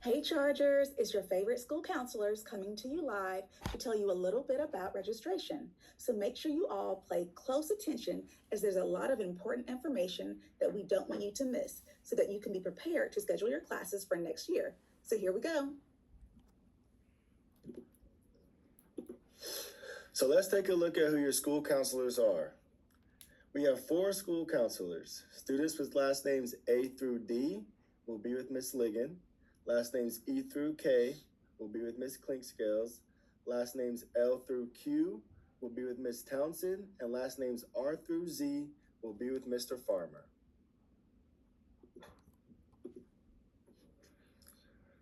Hey Chargers, it's your favorite school counselors coming to you live to tell you a little bit about registration. So make sure you all pay close attention as there's a lot of important information that we don't want you to miss so that you can be prepared to schedule your classes for next year. So here we go. So let's take a look at who your school counselors are. We have 4 school counselors. Students with last names A through D will be with Miss Ligon. Last names E through K will be with Miss Clinkscales. Last names L through Q will be with Miss Townsend. And last names R through Z will be with Mr. Farmer.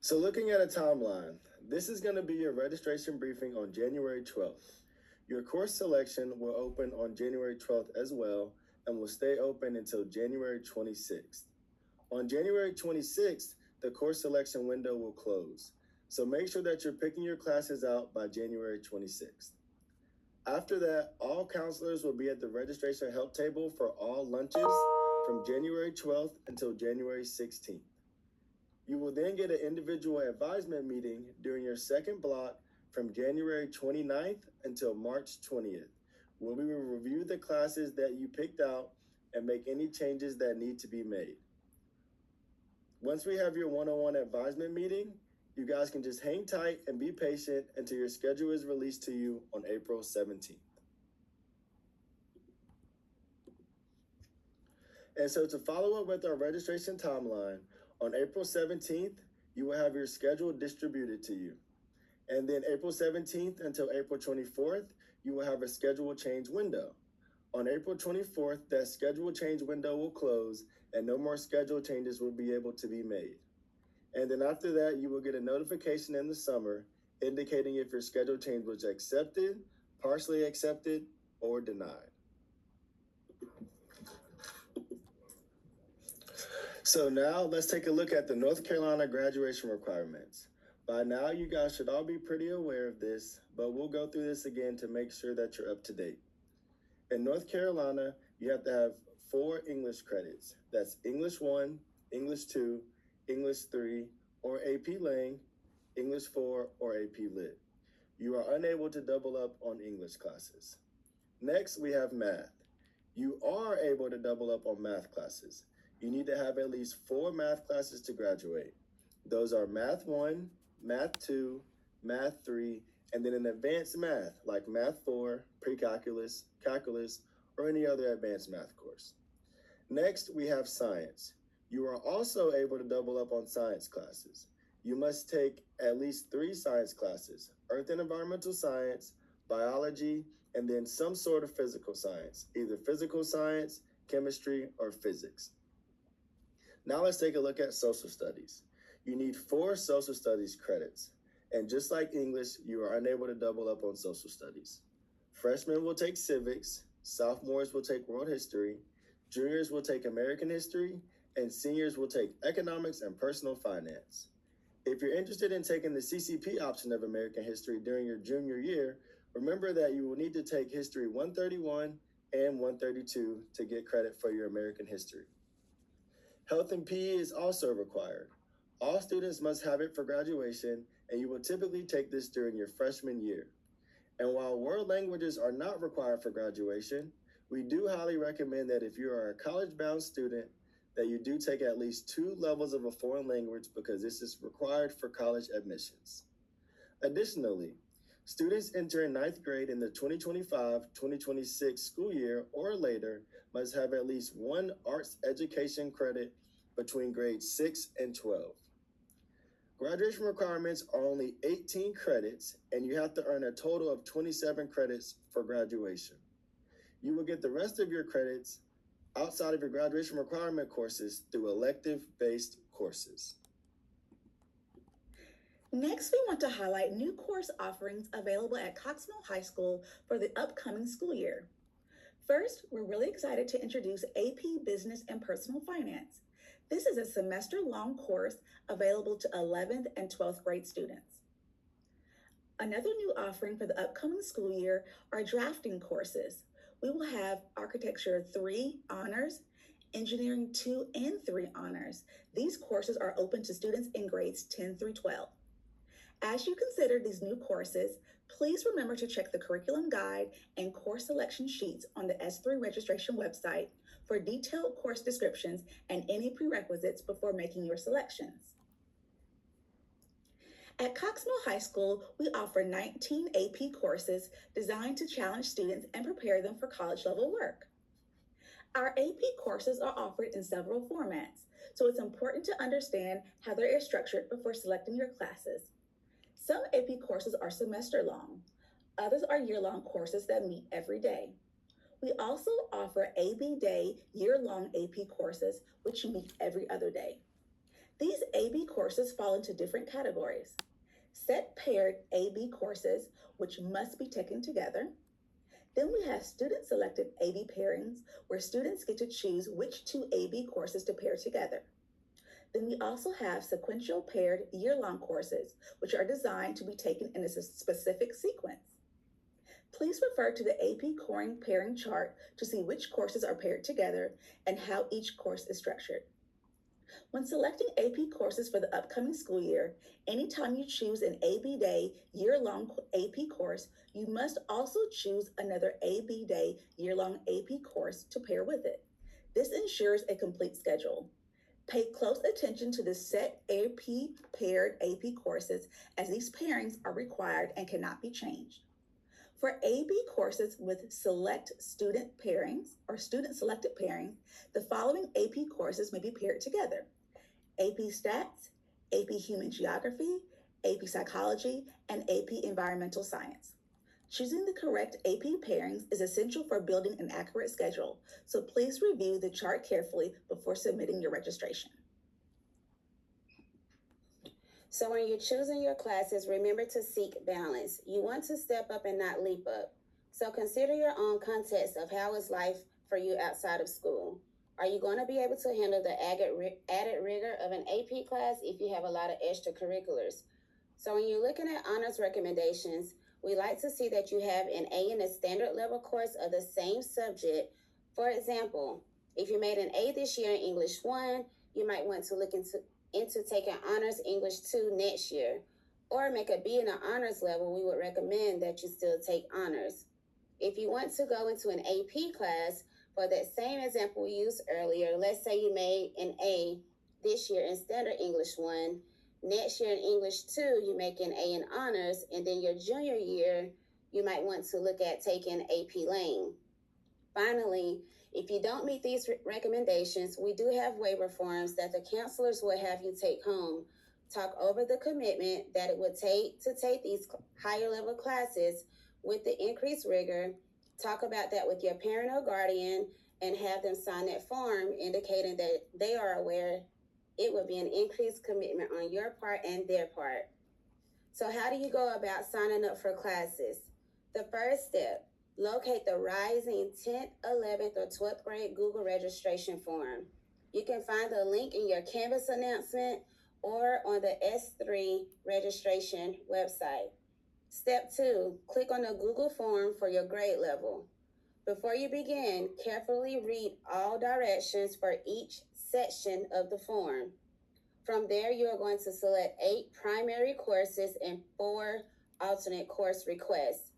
So looking at a timeline, this is going to be your registration briefing on January 12th. Your course selection will open on January 12th as well and will stay open until January 26th. On January 26th, the course selection window will close. So make sure that you're picking your classes out by January 26th. After that, all counselors will be at the registration help table for all lunches from January 12th until January 16th. You will then get an individual advisement meeting during your second block from January 29th until March 20th, where we will review the classes that you picked out and make any changes that need to be made. Once we have your one-on-one advisement meeting, you guys can just hang tight and be patient until your schedule is released to you on April 17th. And so to follow up with our registration timeline, on April 17th, you will have your schedule distributed to you. And then April 17th until April 24th, you will have a schedule change window. On April 24th, that schedule change window will close and no more schedule changes will be able to be made. And then after that, you will get a notification in the summer indicating if your schedule change was accepted, partially accepted, or denied. So now let's take a look at the North Carolina graduation requirements. By now, you guys should all be pretty aware of this, but we'll go through this again to make sure that you're up to date. In North Carolina, you have to have 4 English credits. That's English 1, English 2, English 3, or AP Lang, English 4, or AP Lit. You are unable to double up on English classes. Next, we have math. You are able to double up on math classes. You need to have at least 4 math classes to graduate. Those are Math 1, Math 2, Math 3, and then an advanced math like Math 4, Pre-Calculus, Calculus, or any other advanced math course. Next, we have science. You are also able to double up on science classes. You must take at least 3 science classes: Earth and Environmental Science, Biology, and then some sort of physical science, either physical science, chemistry, or physics. Now let's take a look at social studies. You need 4 social studies credits. And just like English, you are unable to double up on social studies. Freshmen will take civics, sophomores will take world history, juniors will take American history, and seniors will take economics and personal finance. If you're interested in taking the CCP option of American history during your junior year, remember that you will need to take History 131 and 132 to get credit for your American history. Health and PE is also required. All students must have it for graduation, and you will typically take this during your freshman year. And while world languages are not required for graduation, we do highly recommend that if you are a college-bound student, that you do take at least 2 levels of a foreign language because this is required for college admissions. Additionally, students entering 9th grade in the 2025-2026 school year or later must have at least 1 arts education credit between grades 6 and 12. Graduation requirements are only 18 credits, and you have to earn a total of 27 credits for graduation. You will get the rest of your credits outside of your graduation requirement courses through elective-based courses. Next, we want to highlight new course offerings available at Cox Mill High School for the upcoming school year. First, we're really excited to introduce AP Business and Personal Finance. This is a semester-long course available to 11th and 12th grade students. Another new offering for the upcoming school year are drafting courses. We will have Architecture 3 Honors Engineering 2 and 3 honors. These courses are open to students in grades 10 through 12. As you consider these new courses, please remember to check the curriculum guide and course selection sheets on the S3 registration website for detailed course descriptions and any prerequisites before making your selections. At Cox Mill High School, we offer 19 AP courses designed to challenge students and prepare them for college-level work. Our AP courses are offered in several formats, so it's important to understand how they are structured before selecting your classes. Some AP courses are semester-long. Others are year-long courses that meet every day. We also offer AB Day year-long AP courses, which meet every other day. These AB courses fall into different categories. Set paired AB courses, which must be taken together. Then we have student-selected AB pairings, where students get to choose which two AB courses to pair together. Then we also have sequential paired year-long courses, which are designed to be taken in a specific sequence. Please refer to the AP coring pairing chart to see which courses are paired together and how each course is structured. When selecting AP courses for the upcoming school year, anytime you choose an AB Day year-long AP course, you must also choose another AB Day year-long AP course to pair with it. This ensures a complete schedule. Pay close attention to the set AP paired AP courses, as these pairings are required and cannot be changed. For AB courses with select student pairings or student selected pairings, the following AP courses may be paired together: AP Stats, AP Human Geography, AP Psychology, and AP Environmental Science. Choosing the correct AP pairings is essential for building an accurate schedule, so please review the chart carefully before submitting your registration. So when you're choosing your classes, remember to seek balance. You want to step up and not leap up. So consider your own context of how is life for you outside of school. Are you going to be able to handle the added rigor of an AP class if you have a lot of extracurriculars? So when you're looking at honors recommendations, we like to see that you have an A in a standard level course of the same subject. For example, if you made an A this year in English 1, you might want to look into taking Honors English 2 next year. Or make a B in an honors level, we would recommend that you still take honors. If you want to go into an AP class, for that same example we used earlier, let's say you made an A this year in Standard English 1. Next year in English 2, you make an A in honors, and then your junior year, you might want to look at taking AP Lane. Finally, if you don't meet these recommendations, we do have waiver forms that the counselors will have you take home. Talk over the commitment that it would take to take these higher level classes with the increased rigor. Talk about that with your parent or guardian and have them sign that form indicating that they are aware it would be an increased commitment on your part and their part. So how do you go about signing up for classes? The first step, locate the Rising 10th, 11th, or 12th grade Google registration form. You can find the link in your Canvas announcement or on the S3 registration website. Step 2, click on the Google form for your grade level. Before you begin, carefully read all directions for each section of the form. From there, you are going to select 8 primary courses and 4 alternate course requests.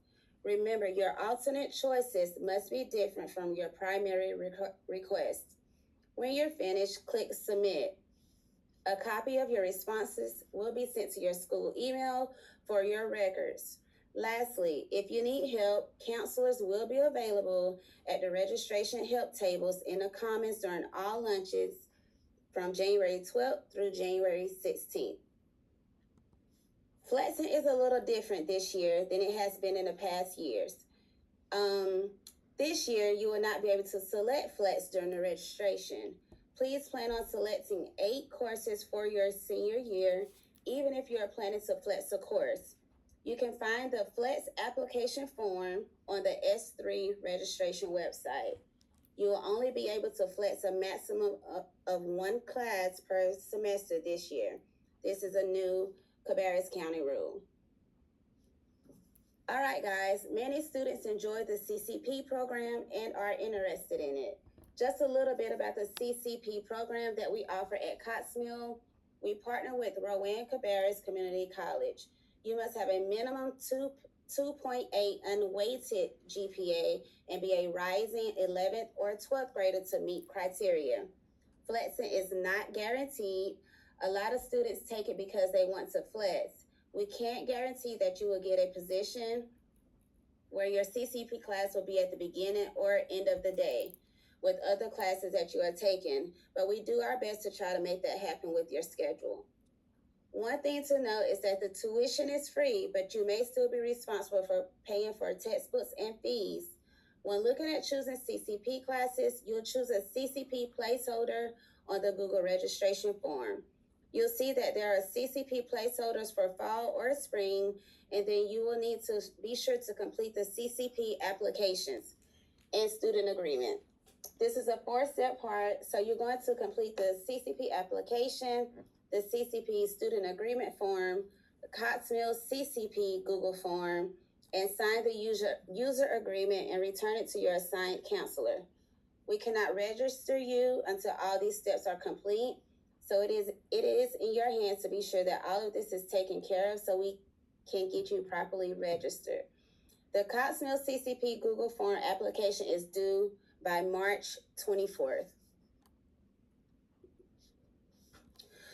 Remember, your alternate choices must be different from your primary request. When you're finished, click Submit. A copy of your responses will be sent to your school email for your records. Lastly, if you need help, counselors will be available at the registration help tables in the Commons during all lunches from January 12th through January 16th. Flexing is a little different this year than it has been in the past years. This year, you will not be able to select Flex during the registration. Please plan on selecting 8 courses for your senior year, even if you are planning to flex a course. You can find the Flex application form on the S3 registration website. You will only be able to flex a maximum of 1 class per semester this year. This is a new Cabarrus County rule. All right, guys, many students enjoy the CCP program and are interested in it. Just a little bit about the CCP program that we offer at Coxmill. We partner with Rowan Cabarrus Community College. You must have a minimum 2.8 unweighted GPA and be a rising 11th or 12th grader to meet criteria. Flexing is not guaranteed. A lot of students take it because they want to flex. We can't guarantee that you will get a position where your CCP class will be at the beginning or end of the day with other classes that you are taking, but we do our best to try to make that happen with your schedule. One thing to note is that the tuition is free, but you may still be responsible for paying for textbooks and fees. When looking at choosing CCP classes, you'll choose a CCP placeholder on the Google registration form. You'll see that there are CCP placeholders for fall or spring, and then you will need to be sure to complete the CCP applications and student agreement. This is a 4-step part, so you're going to complete the CCP application, the CCP student agreement form, the Coxmill CCP Google form, and sign the user agreement and return it to your assigned counselor. We cannot register you until all these steps are complete, so it is in your hands to be sure that all of this is taken care of so we can get you properly registered. The Coxmill CCP Google form application is due by March 24th.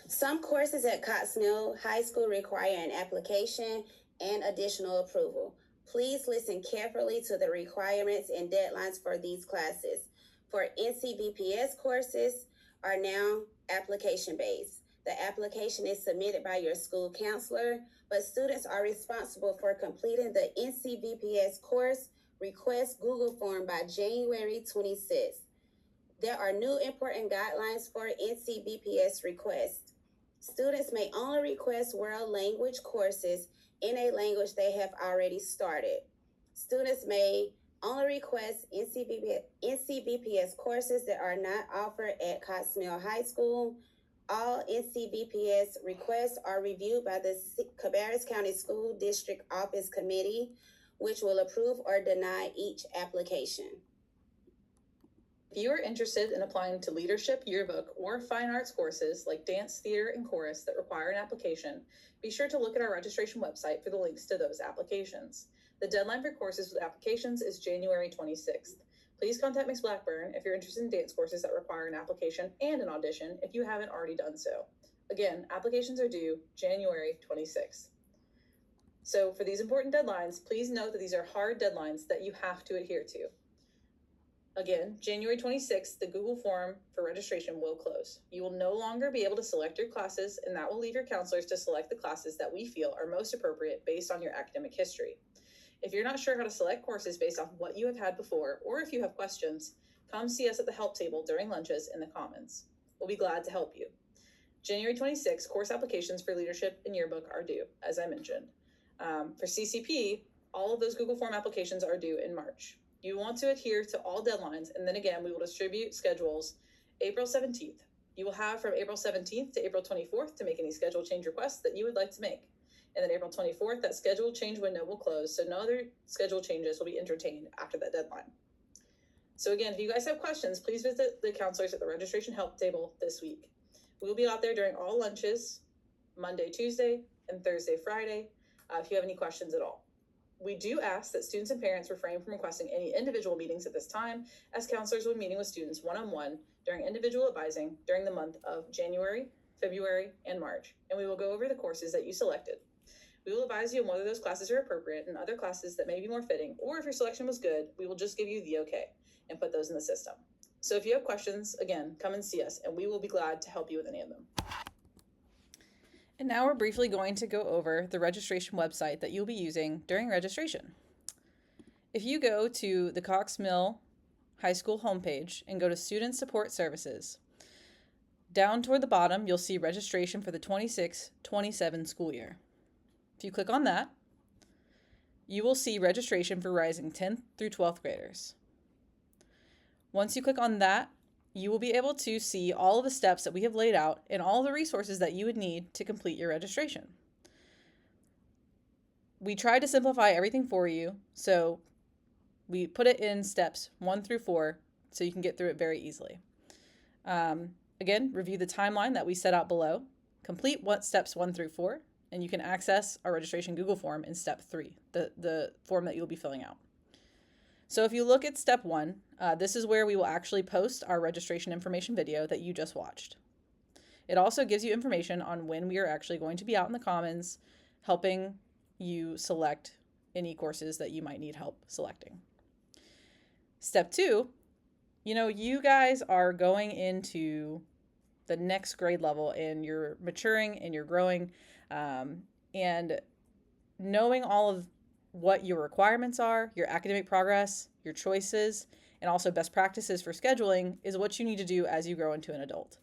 Some courses at Coxmill High School require an application and additional approval. Please listen carefully to the requirements and deadlines for these classes. For NCBPS courses are now application-based. The application is submitted by your school counselor, but students are responsible for completing the NCBPS course request Google form by January 26th. There are new important guidelines for NCBPS requests. Students may only request world language courses in a language they have already started. Students may only request NCBPS courses that are not offered at Coxmill High School. All NCBPS requests are reviewed by the Cabarrus County School District Office Committee, which will approve or deny each application. If you are interested in applying to leadership, yearbook, or fine arts courses like dance, theater, and chorus that require an application, be sure to look at our registration website for the links to those applications. The deadline for courses with applications is January 26th. Please contact Ms. Blackburn if you're interested in dance courses that require an application and an audition if you haven't already done so. Again, applications are due January 26th. So for these important deadlines, please note that these are hard deadlines that you have to adhere to. Again, January 26th, the Google form for registration will close. You will no longer be able to select your classes, and that will leave your counselors to select the classes that we feel are most appropriate based on your academic history. If you're not sure how to select courses based off what you have had before, or if you have questions, come see us at the help table during lunches in the Commons. We'll be glad to help you. January 26th, course applications for leadership and yearbook are due, as I mentioned. For CCP, all of those Google form applications are due in March. You want to adhere to all deadlines, and then again, we will distribute schedules April 17th. You will have from April 17th to April 24th to make any schedule change requests that you would like to make. And then April 24th, that schedule change window will close, so no other schedule changes will be entertained after that deadline. So again, if you guys have questions, please visit the counselors at the registration help table this week. We will be out there during all lunches, Monday, Tuesday, and Thursday, Friday, if you have any questions at all. We do ask that students and parents refrain from requesting any individual meetings at this time, as counselors will be meeting with students one-on-one during individual advising during the month of January, February, and March, and we will go over the courses that you selected. We will advise you on whether those classes are appropriate and other classes that may be more fitting, or if your selection was good, we will just give you the okay and put those in the system. So if you have questions, again, come and see us, and we will be glad to help you with any of them. And now we're briefly going to go over the registration website that you'll be using during registration. If you go to the Coxmill High School homepage and go to Student Support Services, down toward the bottom, you'll see registration for the 26-27 school year. If you click on that, you will see registration for rising 10th through 12th graders. Once you click on that, you will be able to see all of the steps that we have laid out and all the resources that you would need to complete your registration. We tried to simplify everything for you, so we put it in steps 1 through 4 so you can get through it very easily. Again, review the timeline that we set out below. Complete steps 1 through 4, and you can access our registration Google form in step 3, the form that you'll be filling out. So if you look at step 1, this is where we will actually post our registration information video that you just watched. It also gives you information on when we are actually going to be out in the Commons, helping you select any courses that you might need help selecting. Step 2, you guys are going into the next grade level and you're maturing and you're growing, and knowing all of what your requirements are, your academic progress, your choices, and also best practices for scheduling is what you need to do as you grow into an adult.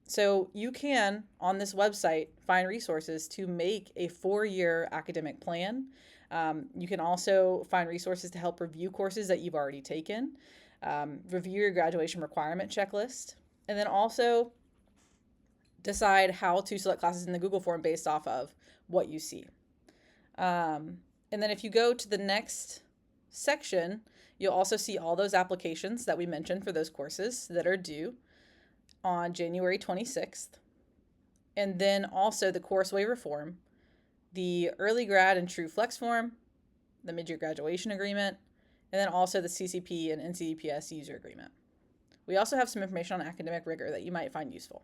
So you can, on this website, find resources to make a 4-year academic plan. You can also find resources to help review courses that you've already taken, review your graduation requirement checklist, and then also decide how to select classes in the Google form based off of what you see. And then if you go to the next section, you'll also see all those applications that we mentioned for those courses that are due on January 26th. And then also the course waiver form, the early grad and true flex form, the mid-year graduation agreement, and then also the CCP and NCDPS user agreement. We also have some information on academic rigor that you might find useful.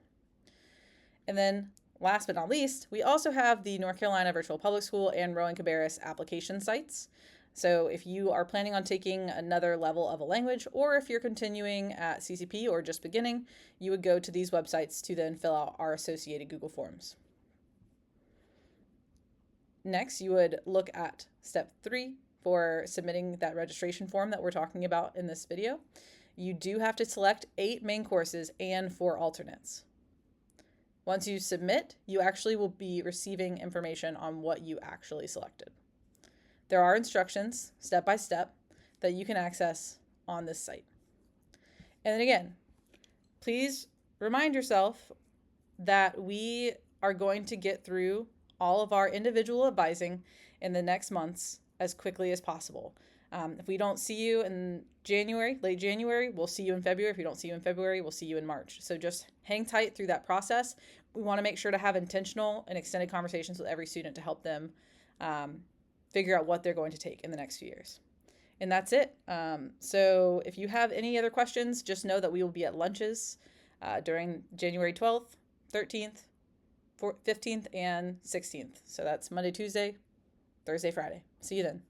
And then last but not least, we also have the North Carolina Virtual Public School and Rowan Cabarrus application sites. So if you are planning on taking another level of a language, or if you're continuing at CCP or just beginning, you would go to these websites to then fill out our associated Google Forms. Next, you would look at step 3 for submitting that registration form that we're talking about in this video. You do have to select 8 main courses and 4 alternates. Once you submit, you actually will be receiving information on what you actually selected. There are instructions, step by step, that you can access on this site. And then again, please remind yourself that we are going to get through all of our individual advising in the next months as quickly as possible. If we don't see you in January, late January, we'll see you in February. If we don't see you in February, we'll see you in March. So just hang tight through that process. We want to make sure to have intentional and extended conversations with every student to help them figure out what they're going to take in the next few years. And that's it. So if you have any other questions, just know that we will be at lunches during January 12th, 13th, 15th, and 16th. So that's Monday, Tuesday, Thursday, Friday. See you then.